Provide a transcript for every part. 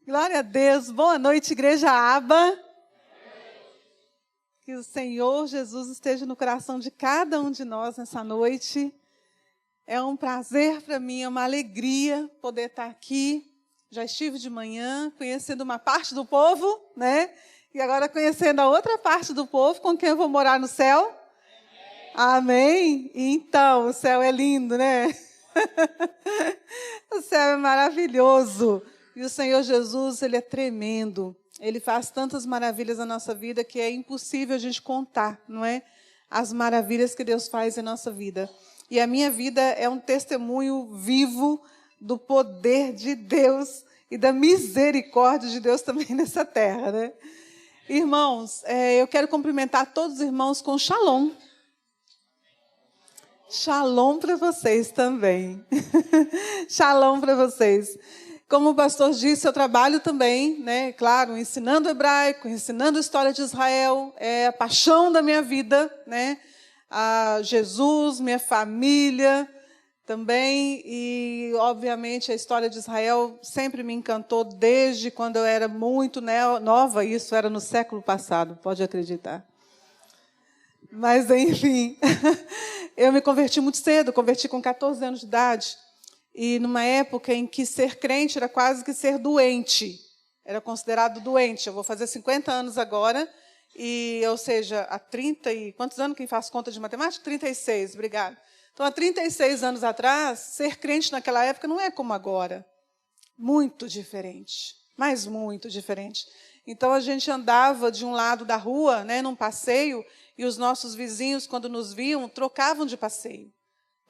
Glória a Deus. Boa noite, Igreja Aba. Que o Senhor Jesus esteja no coração de cada um de nós nessa noite. É um prazer para mim, é uma alegria poder estar aqui. Já estive de manhã conhecendo uma parte do povo, né? E agora conhecendo a outra parte do povo com quem eu vou morar no céu. Amém? Então, o céu é lindo, né? O céu é maravilhoso. E o Senhor Jesus, Ele é tremendo. Ele faz tantas maravilhas na nossa vida que é impossível a gente contar, não é? As maravilhas que Deus faz em nossa vida. E a minha vida é um testemunho vivo do poder de Deus e da misericórdia de Deus também nessa terra, né? Irmãos, eu quero cumprimentar todos os irmãos com shalom. Shalom para vocês também. Shalom para vocês. Como o pastor disse, eu trabalho também, né? Claro, ensinando hebraico, ensinando a história de Israel, é a paixão da minha vida, né? A Jesus, minha família também, e obviamente a história de Israel sempre me encantou desde quando eu era muito nova, isso era no século passado, pode acreditar. Mas, enfim, eu me converti muito cedo, converti com 14 anos de idade. E numa época em que ser crente era quase que ser doente. Era considerado doente. Eu vou fazer 50 anos agora, ou seja, há 30 e... Quantos anos quem faz conta de matemática? 36, obrigada. Então, há 36 anos atrás, ser crente naquela época não é como agora. Muito diferente, mas muito diferente. Então, a gente andava de um lado da rua, né, num passeio, e os nossos vizinhos, quando nos viam, trocavam de passeio.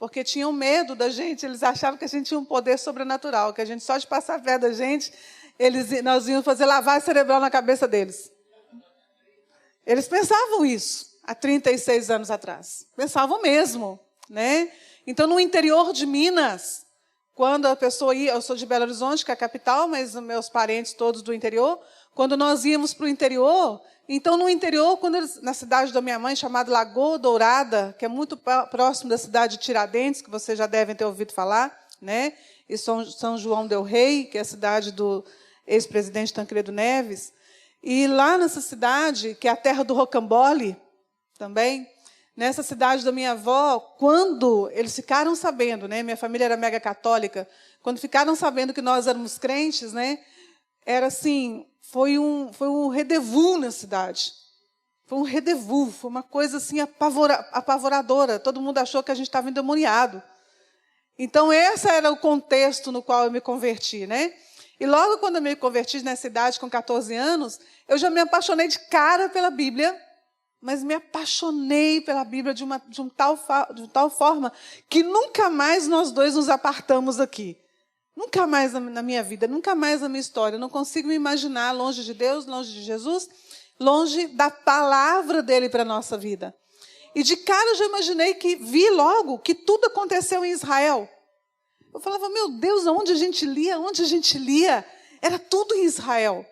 Porque tinham medo da gente, eles achavam que a gente tinha um poder sobrenatural, que a gente, só de passar perto da gente, nós íamos fazer lavagem cerebral na cabeça deles. Eles pensavam isso há 36 anos atrás. Pensavam mesmo, né? Então, no interior de Minas, quando a pessoa ia... Eu sou de Belo Horizonte, que é a capital, mas meus parentes todos do interior. Quando nós íamos para o interior... Então, no interior, na cidade da minha mãe, chamada Lagoa Dourada, que é muito próximo da cidade de Tiradentes, que vocês já devem ter ouvido falar, né? E São João del Rei, que é a cidade do ex-presidente Tancredo Neves. E lá nessa cidade, que é a terra do rocambole, também, nessa cidade da minha avó, quando eles ficaram sabendo, né? Minha família era mega católica, quando ficaram sabendo que nós éramos crentes, né? Era assim... Foi um rendezvous na cidade. Foi um rendezvous, foi uma coisa assim apavoradora. Todo mundo achou que a gente estava endemoniado. Então, esse era o contexto no qual eu me converti, né? E logo quando eu me converti nessa idade, com 14 anos, eu já me apaixonei de cara pela Bíblia, mas me apaixonei pela Bíblia de tal forma que nunca mais nós dois nos apartamos aqui. Nunca mais na minha vida, nunca mais na minha história. Eu não consigo me imaginar longe de Deus, longe de Jesus, longe da palavra dele para a nossa vida. E de cara eu já imaginei vi logo que tudo aconteceu em Israel. Eu falava, meu Deus, onde a gente lia, era tudo em Israel.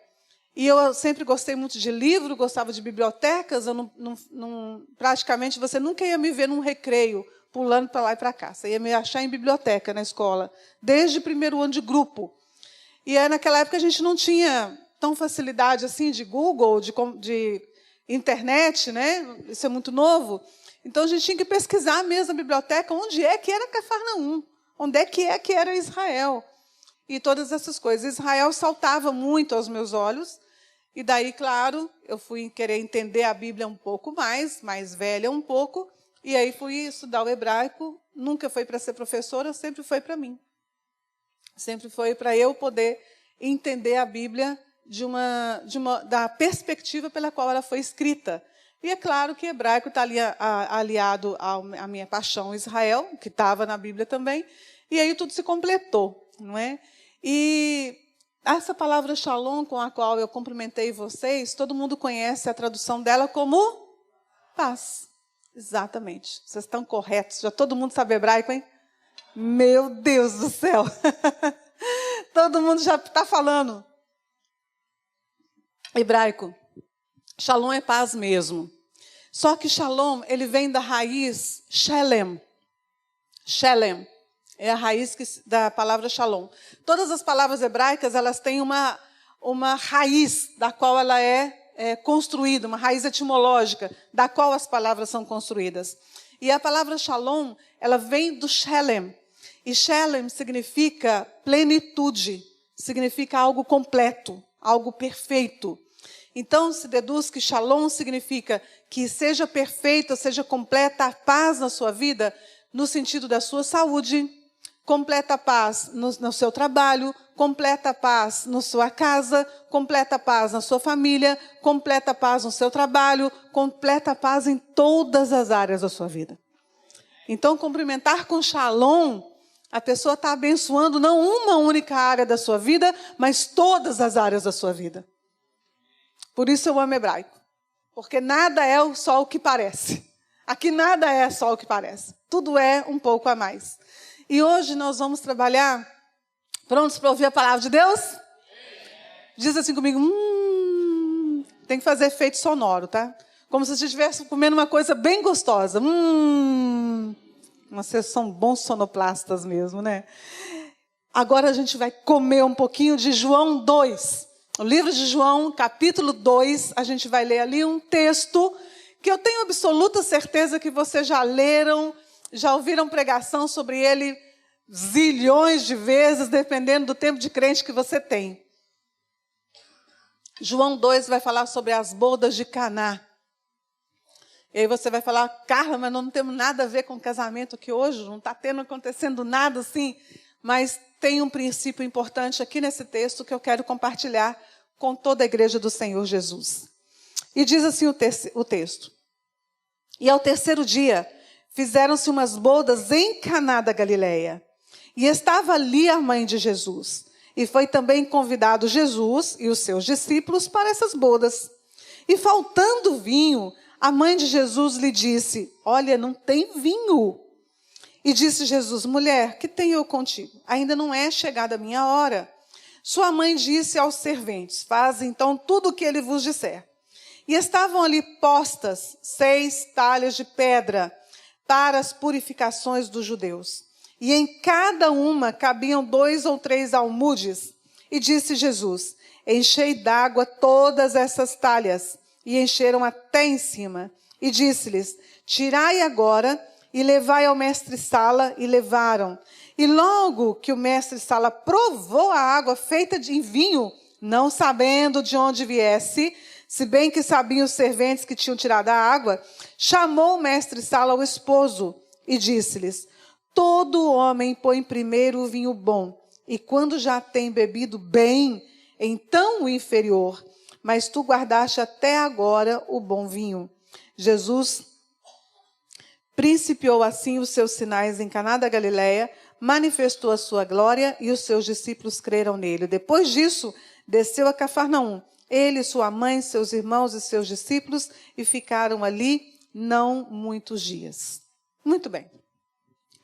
E eu sempre gostei muito de livro, gostava de bibliotecas, praticamente você nunca ia me ver num recreio, pulando para lá e para cá. Você ia me achar em biblioteca na escola, desde o primeiro ano de grupo. E aí, naquela época a gente não tinha tão facilidade assim de Google, de internet, né? Isso é muito novo. Então a gente tinha que pesquisar mesmo na biblioteca onde é que era Cafarnaum, onde é que era Israel. E todas essas coisas. Israel saltava muito aos meus olhos. E daí, claro, eu fui querer entender a Bíblia um pouco mais velha um pouco. E aí fui estudar o hebraico, nunca foi para ser professora, sempre foi para mim. Sempre foi para eu poder entender a Bíblia da perspectiva pela qual ela foi escrita. E é claro que hebraico está aliado à minha paixão Israel, que estava na Bíblia também, e aí tudo se completou, não é? E essa palavra shalom, com a qual eu cumprimentei vocês, todo mundo conhece a tradução dela como paz. Exatamente. Vocês estão corretos. Já todo mundo sabe hebraico, hein? Meu Deus do céu. Todo mundo já está falando hebraico. Shalom é paz mesmo. Só que shalom, ele vem da raiz shelem. Shelem é a raiz da palavra shalom. Todas as palavras hebraicas, elas têm uma uma raiz da qual ela é construída, uma raiz etimológica da qual as palavras são construídas. E a palavra shalom, ela vem do shelem. E shelem significa plenitude, significa algo completo, algo perfeito. Então, se deduz que shalom significa que seja perfeita, seja completa a paz na sua vida, no sentido da sua saúde, completa paz no seu trabalho, completa paz na sua casa, completa paz na sua família, completa paz no seu trabalho, completa paz em todas as áreas da sua vida. Então, cumprimentar com shalom, a pessoa está abençoando não uma única área da sua vida, mas todas as áreas da sua vida. Por isso eu amo hebraico, porque nada é só o que parece. Aqui nada é só o que parece, tudo é um pouco a mais. E hoje nós vamos trabalhar, prontos para ouvir a palavra de Deus? Diz assim comigo, tem que fazer efeito sonoro, tá? Como se você estivesse comendo uma coisa bem gostosa. Vocês são bons sonoplastas mesmo, né? Agora a gente vai comer um pouquinho de João 2. O livro de João, capítulo 2, a gente vai ler ali um texto que eu tenho absoluta certeza que vocês já leram, já ouviram pregação sobre ele zilhões de vezes, dependendo do tempo de crente que você tem. João 2 vai falar sobre as bodas de Caná. E aí você vai falar, Carla, mas não temos nada a ver com casamento aqui hoje, não está acontecendo nada assim. Mas tem um princípio importante aqui nesse texto que eu quero compartilhar com toda a igreja do Senhor Jesus. E diz assim o texto. E ao terceiro dia, fizeram-se umas bodas em Caná da Galileia. E estava ali a mãe de Jesus. E foi também convidado Jesus e os seus discípulos para essas bodas. E faltando vinho, a mãe de Jesus lhe disse, olha, não tem vinho. E disse Jesus, mulher, que tenho eu contigo? Ainda não é chegada a minha hora. Sua mãe disse aos serventes, fazem então tudo o que ele vos disser. E estavam ali postas 6 talhas de pedra para as purificações dos judeus. E em cada uma cabiam 2 ou 3 almudes. E disse Jesus, enchei d'água todas essas talhas. E encheram até em cima. E disse-lhes, tirai agora e levai ao mestre-sala, e levaram. E logo que o mestre-sala provou a água feita em vinho, não sabendo de onde viesse, se bem que sabiam os serventes que tinham tirado a água, chamou o mestre-sala ao esposo e disse-lhes, todo homem põe primeiro o vinho bom, e quando já tem bebido bem, então o inferior, mas tu guardaste até agora o bom vinho. Jesus principiou assim os seus sinais em Caná da Galileia, manifestou a sua glória e os seus discípulos creram nele. Depois disso, desceu a Cafarnaum, ele, sua mãe, seus irmãos e seus discípulos, e ficaram ali não muitos dias. Muito bem.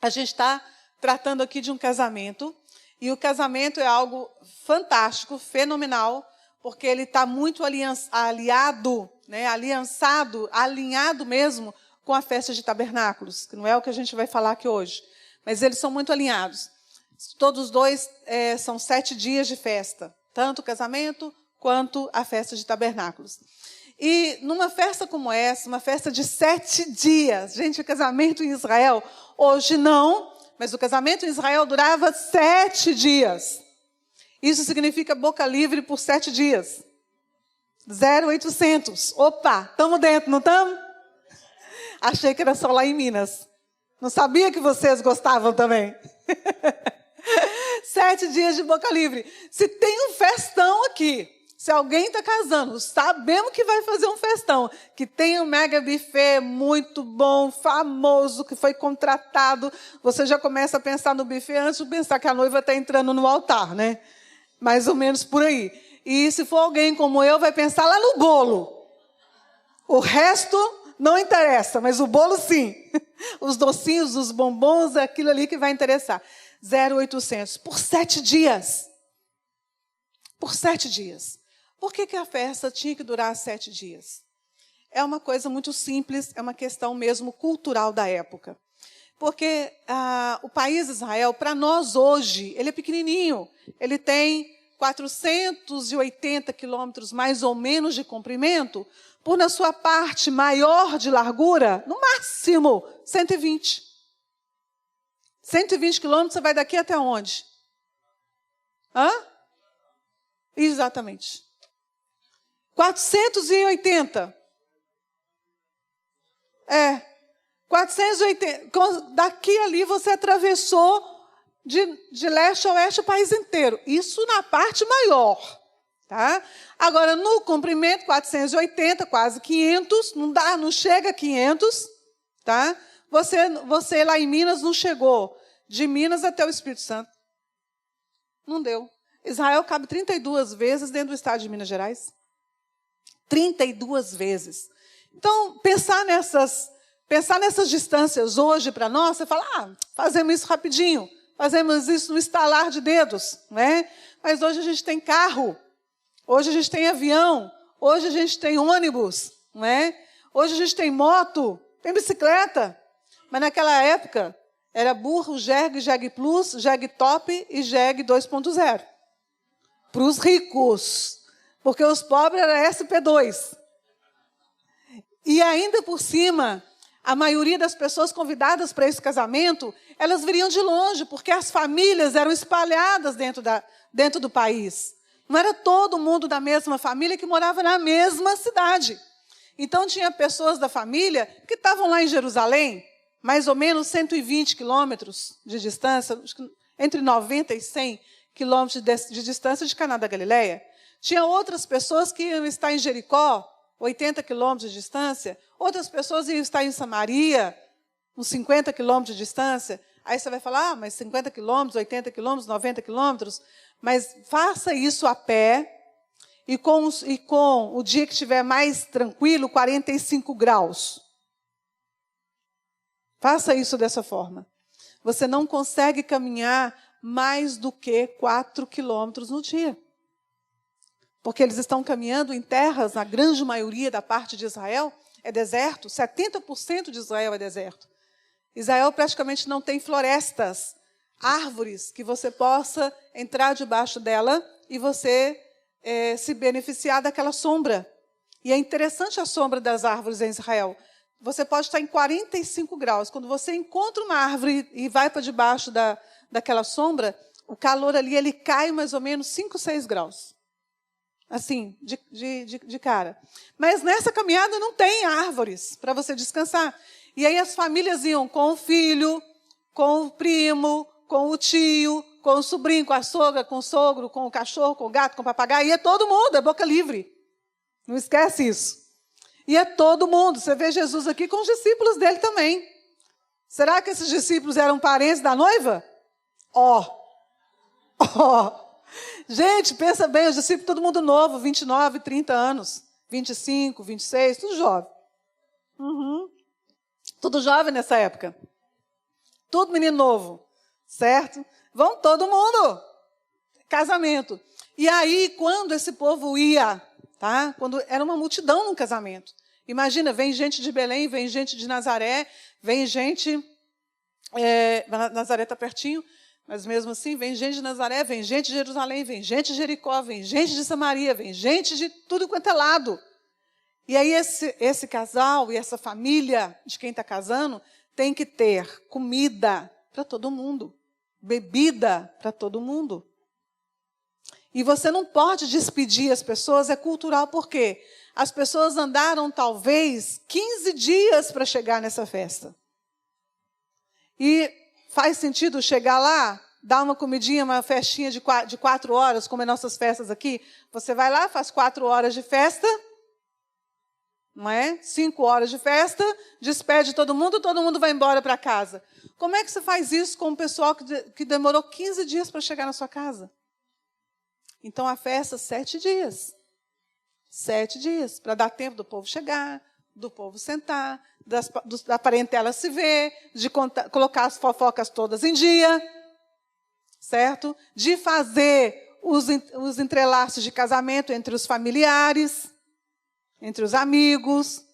A gente está tratando aqui de um casamento, e o casamento é algo fantástico, fenomenal, porque ele está muito aliado, né, aliançado, alinhado mesmo com a festa de tabernáculos, que não é o que a gente vai falar aqui hoje, mas eles são muito alinhados. Todos dois são 7 dias de festa, tanto o casamento quanto a festa de tabernáculos. E numa festa como essa, uma festa de 7 dias, gente, o casamento em Israel, hoje não, mas o casamento em Israel durava 7 dias. Isso significa boca livre por 7 dias. 0800. Opa, estamos dentro, não estamos? Achei que era só lá em Minas. Não sabia que vocês gostavam também. 7 dias de boca livre. Se tem um festão aqui, se alguém está casando, sabemos que vai fazer um festão, que tem um mega buffet muito bom, famoso, que foi contratado, você já começa a pensar no buffet antes de pensar que a noiva está entrando no altar, né? Mais ou menos por aí. E se for alguém como eu, vai pensar lá no bolo. O resto não interessa, mas o bolo sim. Os docinhos, os bombons, é aquilo ali que vai interessar. 0800. Por 7 dias. Por 7 dias. Por que a festa tinha que durar 7 dias? É uma coisa muito simples, é uma questão mesmo cultural da época. Porque o país Israel, para nós hoje, ele é pequenininho. Ele tem 480 quilômetros mais ou menos de comprimento, por na sua parte maior de largura, no máximo 120. 120 quilômetros, você vai daqui até onde? Hã? Exatamente. 480. 480. Daqui ali você atravessou de leste a oeste o país inteiro. Isso na parte maior. Tá? Agora, no comprimento, 480, quase 500. Não chega a 500. Tá? Você lá em Minas não chegou. De Minas até o Espírito Santo. Não deu. Israel cabe 32 vezes dentro do estado de Minas Gerais. 32 vezes. Então, pensar nessas distâncias hoje para nós, você fala, fazemos isso rapidinho, fazemos isso no estalar de dedos, né? Mas hoje a gente tem carro, hoje a gente tem avião, hoje a gente tem ônibus, né? Hoje a gente tem moto, tem bicicleta. Mas naquela época, era burro, jegue, jegue plus, jegue top e jegue 2.0. Para os ricos, porque os pobres eram SP2. E ainda por cima, a maioria das pessoas convidadas para esse casamento, elas viriam de longe, porque as famílias eram espalhadas dentro do país. Não era todo mundo da mesma família que morava na mesma cidade. Então, tinha pessoas da família que estavam lá em Jerusalém, mais ou menos 120 quilômetros de distância, entre 90 e 100 quilômetros de distância de Caná da Galileia. Tinha outras pessoas que iam estar em Jericó, 80 quilômetros de distância. Outras pessoas iam estar em Samaria, uns 50 quilômetros de distância. Aí você vai falar, mas 50 quilômetros, 80 quilômetros, 90 quilômetros. Mas faça isso a pé e com o dia que estiver mais tranquilo, 45 graus. Faça isso dessa forma. Você não consegue caminhar mais do que 4 quilômetros no dia. Porque eles estão caminhando em terras, na grande maioria da parte de Israel, é deserto. 70% de Israel é deserto. Israel praticamente não tem florestas, árvores que você possa entrar debaixo dela e você se beneficiar daquela sombra. E é interessante a sombra das árvores em Israel. Você pode estar em 45 graus. Quando você encontra uma árvore e vai para debaixo daquela sombra, o calor ali ele cai mais ou menos 5, 6 graus. Assim, de cara. Mas nessa caminhada não tem árvores para você descansar. E aí as famílias iam com o filho, com o primo, com o tio, com o sobrinho, com a sogra, com o sogro, com o cachorro, com o gato, com o papagaio. Ia todo mundo, é boca livre. Não esquece isso. Ia todo mundo. Você vê Jesus aqui com os discípulos dele também. Será que esses discípulos eram parentes da noiva? Gente, pensa bem, os discípulos, todo mundo novo, 29, 30 anos, 25, 26, tudo jovem. Tudo jovem nessa época. Tudo menino novo, certo? Vão todo mundo. Casamento. E aí, quando esse povo ia, tá? Quando era uma multidão no casamento. Imagina, vem gente de Belém, vem gente de Nazaré, vem gente... Nazaré está pertinho. Mas mesmo assim, vem gente de Nazaré, vem gente de Jerusalém, vem gente de Jericó, vem gente de Samaria, vem gente de tudo quanto é lado. E aí esse casal e essa família de quem está casando tem que ter comida para todo mundo, bebida para todo mundo. E você não pode despedir as pessoas, é cultural, por quê? As pessoas andaram talvez 15 dias para chegar nessa festa. E faz sentido chegar lá, dar uma comidinha, uma festinha de 4 horas, como é nossas festas aqui? Você vai lá, faz 4 horas de festa, não é? 5 horas de festa, despede todo mundo vai embora para casa. Como é que você faz isso com o pessoal que demorou 15 dias para chegar na sua casa? Então, a festa, 7 dias. 7 dias, para dar tempo do povo chegar, do povo sentar, da parentela se ver, de colocar as fofocas todas em dia, certo? De fazer os entrelaços de casamento entre os familiares, entre os amigos.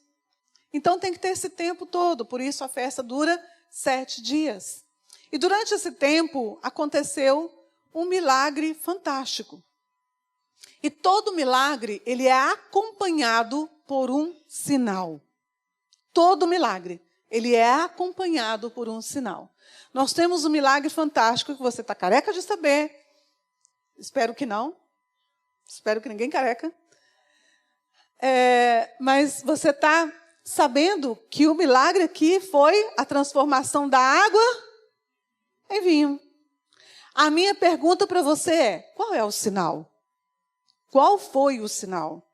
Então, tem que ter esse tempo todo. Por isso, a festa dura 7 dias. E durante esse tempo, aconteceu um milagre fantástico. E todo milagre, ele é acompanhado por um sinal. Todo milagre, ele é acompanhado por um sinal. Nós temos um milagre fantástico que você está careca de saber. Espero que não. Espero que ninguém careca. Mas você está sabendo que o milagre aqui foi a transformação da água em vinho. A minha pergunta para você é, qual é o sinal? Qual foi o sinal?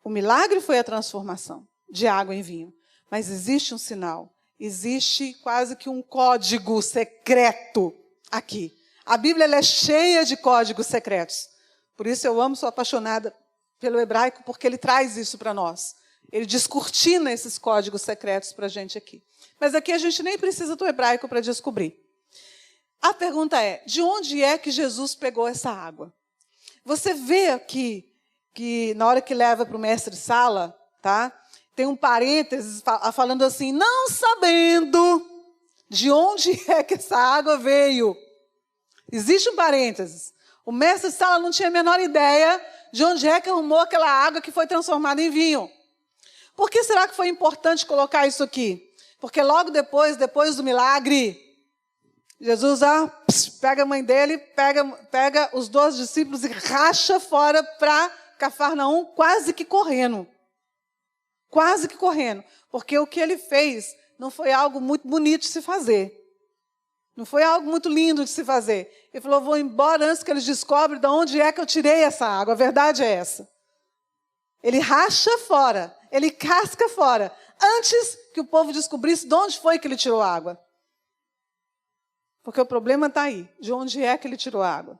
O milagre foi a transformação de água em vinho. Mas existe um sinal. Existe quase que um código secreto aqui. A Bíblia ela é cheia de códigos secretos. Por isso eu amo, sou apaixonada pelo hebraico, porque ele traz isso para nós. Ele descortina esses códigos secretos para a gente aqui. Mas aqui a gente nem precisa do hebraico para descobrir. A pergunta é, de onde é que Jesus pegou essa água? Você vê aqui que na hora que leva para o mestre-sala, tá? Tem um parênteses falando assim, não sabendo de onde é que essa água veio. Existe um parênteses. O mestre-sala não tinha a menor ideia de onde é que arrumou aquela água que foi transformada em vinho. Por que será que foi importante colocar isso aqui? Porque logo depois do milagre, Jesus pega a mãe dele, pega os 12 discípulos e racha fora para Cafarnaum, quase que correndo. Quase que correndo. Porque o que ele fez não foi algo muito bonito de se fazer. Não foi algo muito lindo de se fazer. Ele falou, vou embora antes que eles descobrem de onde é que eu tirei essa água. A verdade é essa. Ele racha fora, ele casca fora, antes que o povo descobrisse de onde foi que ele tirou a água. Porque o problema está aí, de onde é que ele tirou a água.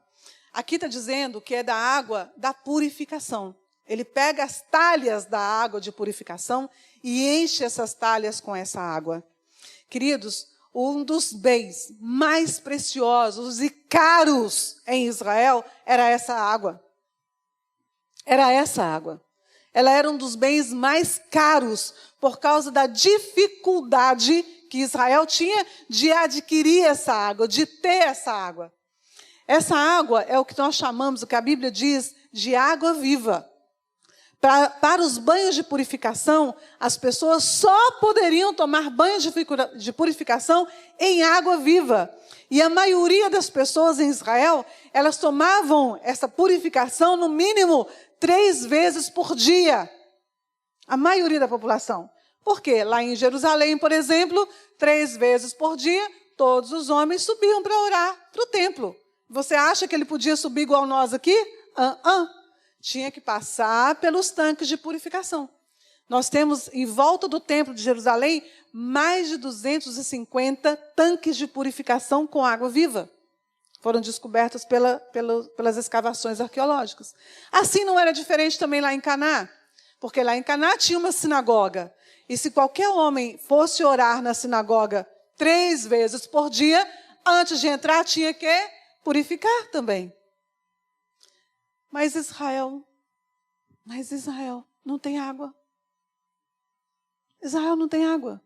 Aqui está dizendo que é da água da purificação. Ele pega as talhas da água de purificação e enche essas talhas com essa água. Queridos, um dos bens mais preciosos e caros em Israel era essa água. Era essa água. Ela era um dos bens mais caros por causa da dificuldade que Israel tinha de adquirir essa água, de ter essa água. Essa água é o que nós chamamos, o que a Bíblia diz, de água viva. Para os banhos de purificação, as pessoas só poderiam tomar banhos de purificação em água viva. E a maioria das pessoas em Israel, elas tomavam essa purificação no mínimo 3 vezes por dia. A maioria da população. Por quê? Lá em Jerusalém, por exemplo, 3 vezes por dia, todos os homens subiam para orar para o templo. Você acha que ele podia subir igual nós aqui? Tinha que passar pelos tanques de purificação. Nós temos, em volta do templo de Jerusalém, mais de 250 tanques de purificação com água viva. Foram descobertos pelas escavações arqueológicas. Assim não era diferente também lá em Caná, porque lá em Caná tinha uma sinagoga. E se qualquer homem fosse orar na sinagoga 3 vezes por dia, antes de entrar tinha que purificar também. Mas Israel não tem água. Israel não tem água.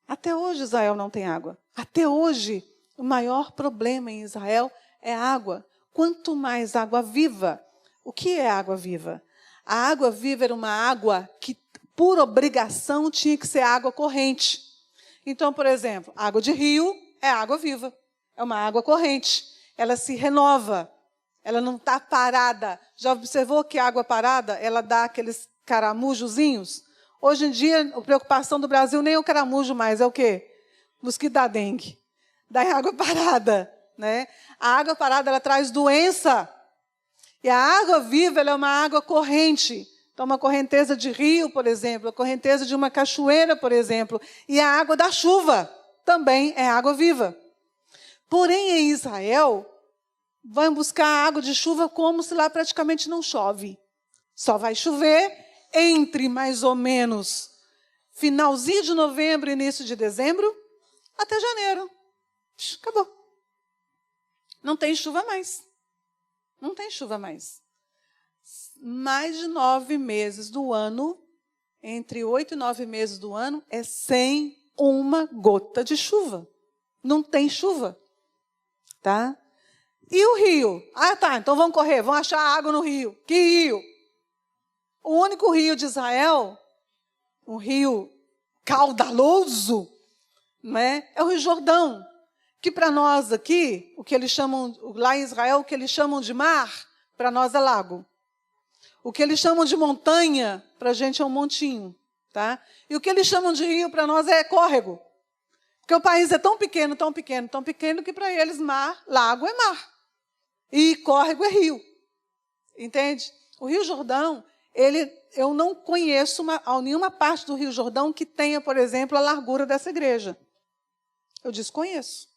Até hoje Israel não tem água. Até hoje, o maior problema em Israel é água. Quanto mais água viva. O que é água viva? A água viva era uma água que, por obrigação, tinha que ser água corrente. Então, por exemplo, água de rio é água viva. É uma água corrente. Ela se renova. Ela não está parada. Já observou que a água parada, ela dá aqueles caramujozinhos? Hoje em dia, a preocupação do Brasil nem é o caramujo mais, é o quê? Mosquito da dengue. Da água parada, né? A água parada, ela traz doença. E a água viva, ela é uma água corrente. Então, uma correnteza de rio, por exemplo, a correnteza de uma cachoeira, por exemplo. E a água da chuva também é água viva. Porém, em Israel, vão buscar água de chuva como se lá praticamente não chove. Só vai chover entre mais ou menos finalzinho de novembro, início de dezembro, até janeiro. Acabou. Não tem chuva mais. Não tem chuva mais. Mais de 9 meses do ano, entre 8 e 9 meses do ano, é sem uma gota de chuva. Não tem chuva. Tá? E o rio? Ah, tá, então vamos correr, vamos achar água no rio. Que rio? O único rio de Israel, um rio caudaloso, não é? É o Rio Jordão, que para nós aqui, o que eles chamam, lá em Israel, o que eles chamam de mar, para nós é lago. O que eles chamam de montanha, para a gente é um montinho, tá? E o que eles chamam de rio, para nós é córrego. Porque o país é tão pequeno, tão pequeno, tão pequeno, que para eles lago é mar. E córrego é rio. Entende? O Rio Jordão, eu não conheço nenhuma parte do Rio Jordão que tenha, por exemplo, a largura dessa igreja. Eu desconheço.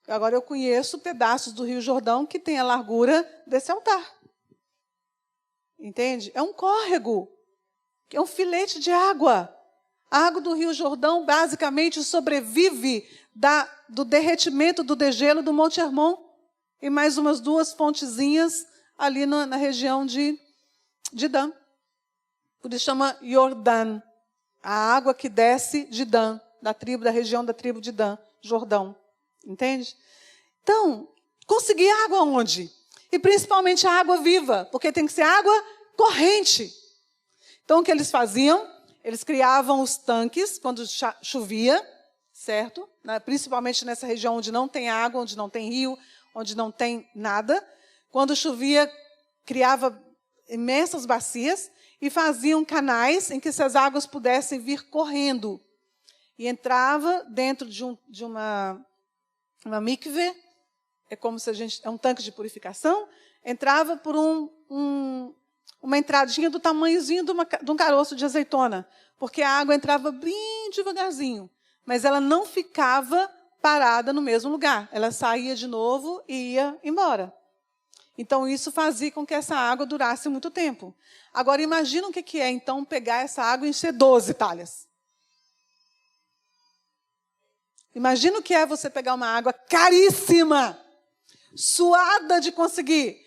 Agora eu conheço pedaços do Rio Jordão que tem a largura desse altar. Entende? É um córrego, é um filete de água. A água do Rio Jordão basicamente sobrevive do derretimento do degelo do Monte Hermon e mais umas 2 fontezinhas ali na região de Dan. Por isso chama Jordão. A água que desce de Dan, da região da tribo de Dan, Jordão. Entende? Então, conseguir água onde? E principalmente a água viva, porque tem que ser água corrente. Então, o que eles faziam? Eles criavam os tanques quando chovia, certo? Principalmente nessa região onde não tem água, onde não tem rio, onde não tem nada. Quando chovia, criava imensas bacias e faziam canais em que essas águas pudessem vir correndo. E entrava dentro de uma mikve, é como se é um tanque de purificação, entrava por uma entradinha do tamanhozinho de um caroço de azeitona, porque a água entrava bem devagarzinho, mas ela não ficava parada no mesmo lugar. Ela saía de novo e ia embora. Então, isso fazia com que essa água durasse muito tempo. Agora, imagina o que é, então, pegar essa água e encher 12 talhas. Imagina o que é você pegar uma água caríssima, suada de conseguir,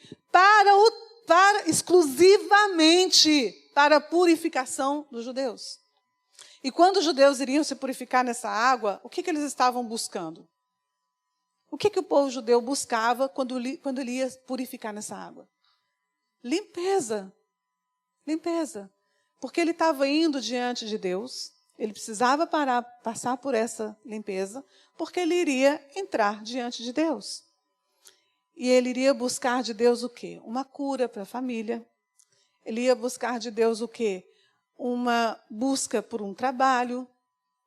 exclusivamente para a purificação dos judeus. E quando os judeus iriam se purificar nessa água, o que eles estavam buscando? O que o povo judeu buscava quando ele ia purificar nessa água? Limpeza. Limpeza. Porque ele estava indo diante de Deus, ele precisava passar por essa limpeza, porque ele iria entrar diante de Deus. E ele iria buscar de Deus o quê? Uma cura para a família. Ele ia buscar de Deus o quê? Uma busca por um trabalho,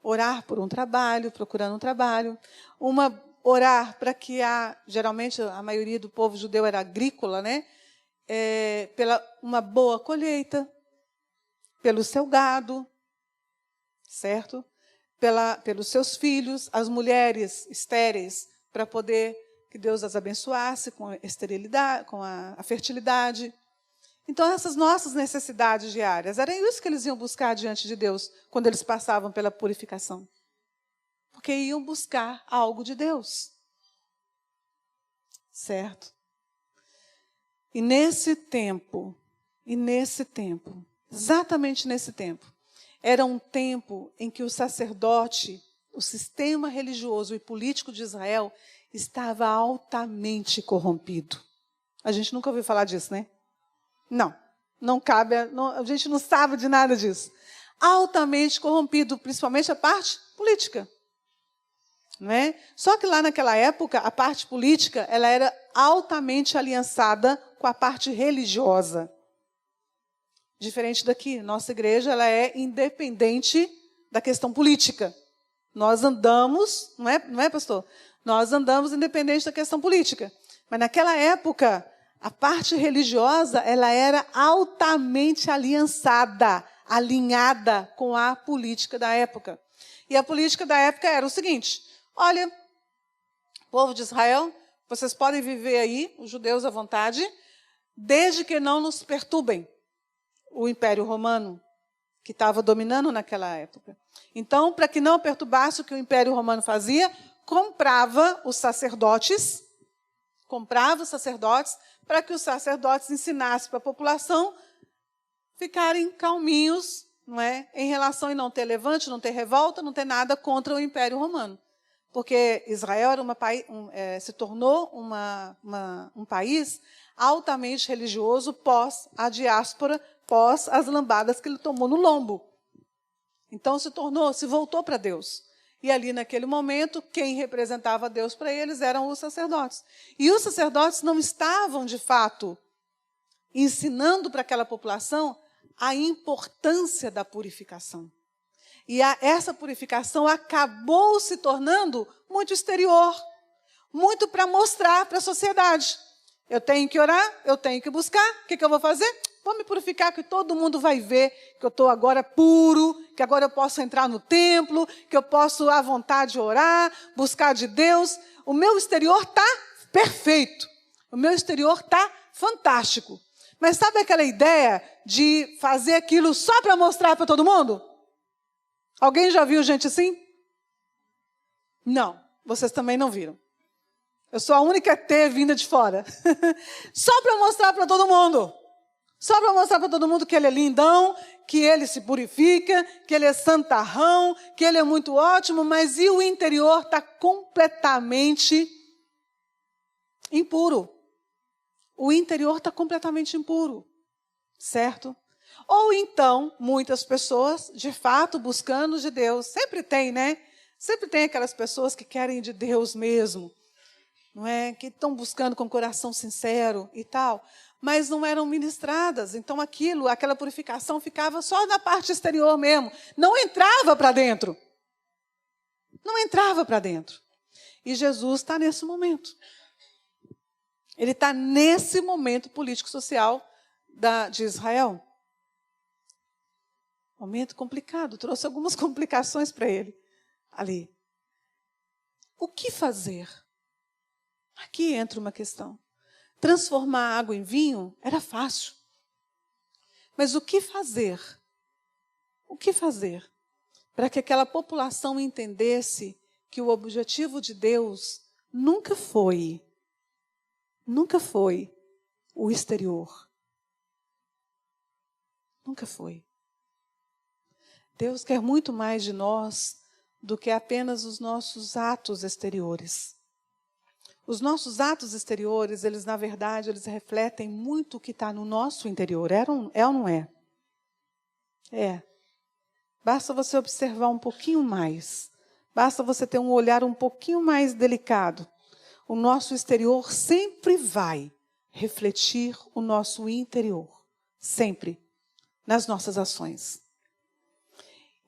orar por um trabalho, procurando um trabalho, orar para que geralmente a maioria do povo judeu era agrícola, né? Pela uma boa colheita, pelo seu gado, certo? Pelos seus filhos, as mulheres estéreis, para poder que Deus as abençoasse com a esterilidade, com a fertilidade. Então, essas nossas necessidades diárias, era isso que eles iam buscar diante de Deus quando eles passavam pela purificação. Porque iam buscar algo de Deus. Certo? E nesse tempo, exatamente nesse tempo, era um tempo em que o sacerdote, o sistema religioso e político de Israel estava altamente corrompido. A gente nunca ouviu falar disso, né? Não cabe, a gente não sabe de nada disso. Altamente corrompido, principalmente a parte política. Não é? Só que lá naquela época, a parte política ela era altamente aliançada com a parte religiosa. Diferente daqui, nossa igreja ela é independente da questão política. Nós andamos, não é, pastor? Nós andamos independente da questão política. Mas naquela época, a parte religiosa ela era altamente aliançada, alinhada com a política da época. E a política da época era o seguinte: olha, povo de Israel, vocês podem viver aí, os judeus à vontade, desde que não nos perturbem o Império Romano, que estava dominando naquela época. Então, para que não perturbasse o que o Império Romano fazia, comprava os sacerdotes para que os sacerdotes ensinassem para a população ficarem calminhos, não é? Em relação a não ter levante, não ter revolta, não ter nada contra o Império Romano. Porque Israel era se tornou um país altamente religioso pós a diáspora, pós as lambadas que ele tomou no lombo. Então se voltou para Deus. E ali naquele momento, quem representava Deus para eles eram os sacerdotes. E os sacerdotes não estavam, de fato, ensinando para aquela população a importância da purificação. E essa purificação acabou se tornando muito exterior, muito para mostrar para a sociedade. Eu tenho que orar, eu tenho que buscar, o que eu vou fazer? Vou me purificar, que todo mundo vai ver que eu estou agora puro, que agora eu posso entrar no templo, que eu posso à vontade orar, buscar de Deus. O meu exterior está perfeito, o meu exterior está fantástico. Mas sabe aquela ideia de fazer aquilo só para mostrar para todo mundo? Alguém já viu gente assim? Não, vocês também não viram. Eu sou a única T vinda de fora. Só para mostrar para todo mundo. Só para mostrar para todo mundo que ele é lindão, que ele se purifica, que ele é santarrão, que ele é muito ótimo, mas e o interior está completamente impuro. O interior está completamente impuro, certo? Ou então, muitas pessoas, de fato, buscando de Deus. Sempre tem, né? Sempre tem aquelas pessoas que querem de Deus mesmo, não é? Que estão buscando com coração sincero e tal, mas não eram ministradas. Então aquela purificação ficava só na parte exterior mesmo. Não entrava para dentro. Não entrava para dentro. E Jesus está nesse momento. Ele está nesse momento político-social de Israel. Momento complicado, trouxe algumas complicações para ele ali. O que fazer? Aqui entra uma questão. Transformar água em vinho era fácil. Mas o que fazer? O que fazer para que aquela população entendesse que o objetivo de Deus nunca foi o exterior? Nunca foi. Deus quer muito mais de nós do que apenas os nossos atos exteriores. Os nossos atos exteriores, na verdade, eles refletem muito o que está no nosso interior. É ou não é? É. Basta você observar um pouquinho mais. Basta você ter um olhar um pouquinho mais delicado. O nosso exterior sempre vai refletir o nosso interior. Sempre. Nas nossas ações.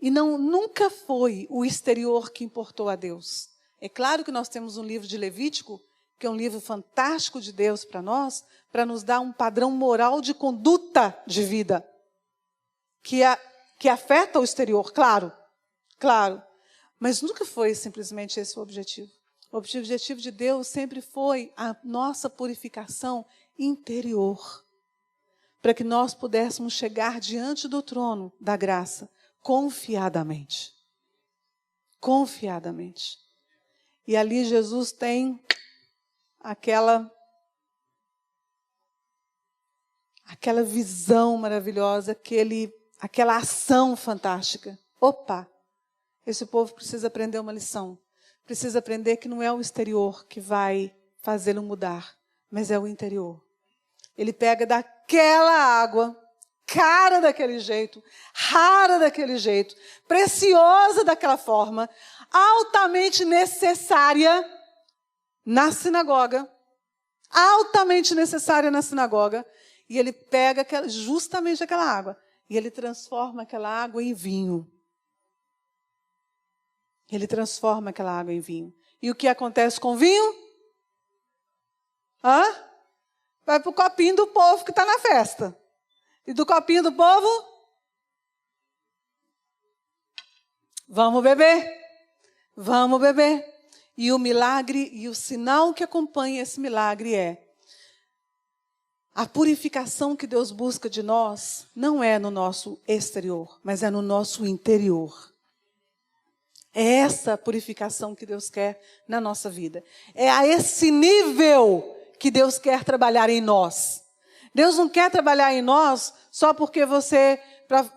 E nunca foi o exterior que importou a Deus. É claro que nós temos um livro de Levítico, que é um livro fantástico de Deus para nós, para nos dar um padrão moral de conduta de vida, que afeta o exterior, claro, mas nunca foi simplesmente esse o objetivo. O objetivo de Deus sempre foi a nossa purificação interior, para que nós pudéssemos chegar diante do trono da graça, confiadamente. Confiadamente. E ali Jesus tem aquela visão maravilhosa, aquela ação fantástica. Opa! Esse povo precisa aprender uma lição. Precisa aprender que não é o exterior que vai fazê-lo mudar, mas é o interior. Ele pega daquela água, cara daquele jeito, rara daquele jeito, preciosa daquela forma, altamente necessária na sinagoga, e ele pega justamente aquela água, e ele transforma aquela água em vinho. Ele transforma aquela água em vinho. E o que acontece com o vinho? Vai para o copinho do povo que está na festa. E do copinho do povo, vamos beber. Vamos beber. E o milagre e o sinal que acompanha esse milagre é a purificação que Deus busca de nós não é no nosso exterior, mas é no nosso interior. É essa purificação que Deus quer na nossa vida. É a esse nível que Deus quer trabalhar em nós. Deus não quer trabalhar em nós só porque para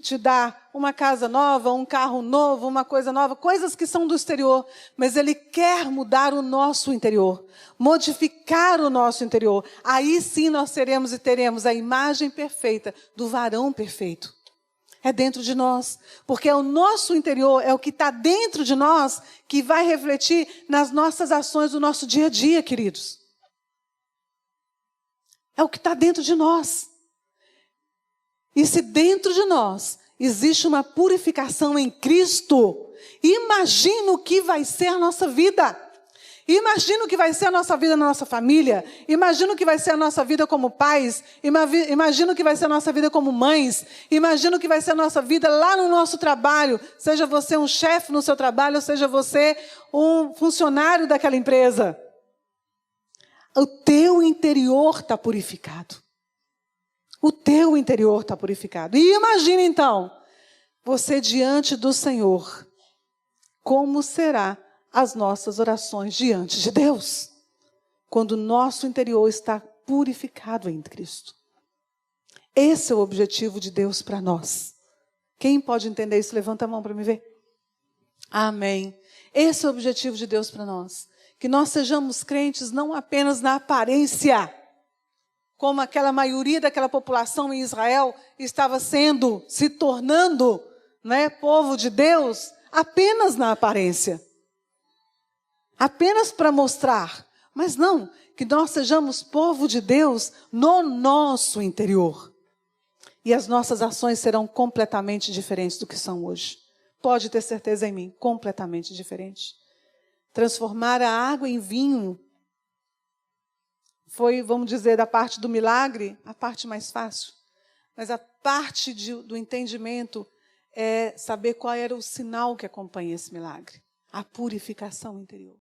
te dar uma casa nova, um carro novo, uma coisa nova, coisas que são do exterior, mas Ele quer mudar o nosso interior, modificar o nosso interior. Aí sim nós seremos e teremos a imagem perfeita do varão perfeito. É dentro de nós, porque é o nosso interior, é o que está dentro de nós, que vai refletir nas nossas ações do nosso dia a dia, queridos. É o que está dentro de nós. E se dentro de nós existe uma purificação em Cristo, imagina o que vai ser a nossa vida. Imagina o que vai ser a nossa vida na nossa família. Imagina o que vai ser a nossa vida como pais. Imagina o que vai ser a nossa vida como mães. Imagina o que vai ser a nossa vida lá no nosso trabalho. Seja você um chefe no seu trabalho, ou seja você um funcionário daquela empresa. O teu interior está purificado. O teu interior está purificado. E imagina então, você diante do Senhor, como será as nossas orações diante de Deus, quando o nosso interior está purificado em Cristo. Esse é o objetivo de Deus para nós. Quem pode entender isso? Levanta a mão para me ver. Amém. Esse é o objetivo de Deus para nós. Que nós sejamos crentes não apenas na aparência, como aquela maioria daquela população em Israel estava se tornando, povo de Deus, apenas na aparência. Apenas para mostrar, mas não, que nós sejamos povo de Deus no nosso interior. E as nossas ações serão completamente diferentes do que são hoje. Pode ter certeza em mim, completamente diferentes. Transformar a água em vinho foi, vamos dizer, da parte do milagre, a parte mais fácil. Mas a parte do entendimento é saber qual era o sinal que acompanha esse milagre. A purificação interior.